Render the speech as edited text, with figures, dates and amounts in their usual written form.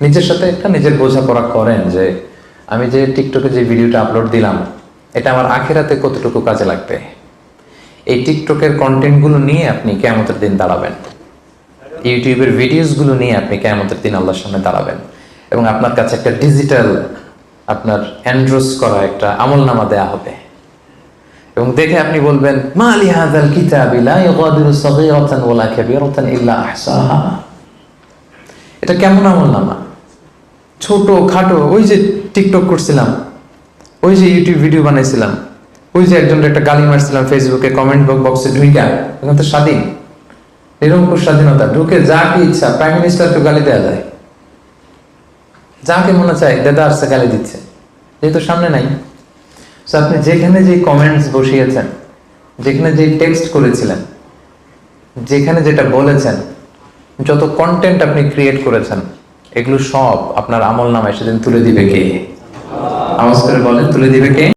নিজের সাথে একটা নিজের বোঝাপড়া করেন যে আমি যে টিকটকে যে ভিডিওটা আপলোড দিলাম এটা আমার আখিরাতে কতটুকু কাজে লাগবে। এই টিকটকের কন্টেন্টগুলো নিয়ে আপনি কিয়ামতের দিন দাঁড়াবেন, ইউটিউবের ভিডিওসগুলো নিয়ে আপনি কিয়ামতের দিন আল্লাহর সামনে দাঁড়াবেন, এবং আপনার কাছে একটা ডিজিটাল আপনার এন্ড্রোস করা একটা আমলনামা দেয়া হবে, এবং দেখে আপনি বলবেন মা লি হাযাল কিতাবি লা ইউগাদিরু সাগীরাতান ওয়ালা কাবীরাতান ইল্লা আহসাহা। এটা কেমন আমলনামা? ছোট খাটো, ওই যে টিকটক করছিলাম, ওই যে ইউটিউব ভিডিও বানাইছিলাম, ওই যে একজনের একটা গালি মারছিলাম ফেসবুকে কমেন্ট বক্সে ঢুইকা, এখন তো স্বাধীন, নিরঙ্কুশ স্বাধীনতা, ঢুকে যাকে ইচ্ছা প্রাইম মিনিস্টারকে গালি দেওয়া যায়, যাকে মনে চায় দেদা আসছে গালি দিচ্ছে, যেহেতু সামনে নাই। সো আপনি যেখানে যে কমেন্টস বসিয়েছেন, যেখানে যে টেক্সট করেছিলেন, যেখানে যেটা বলেছেন, যত কন্টেন্ট আপনি ক্রিয়েট করেছেন, এগুলো সব আপনার আমল নামায় সেদিন তুলে দিবে কে? আওয়াজ করে বলেন, তুলে দিবে কে?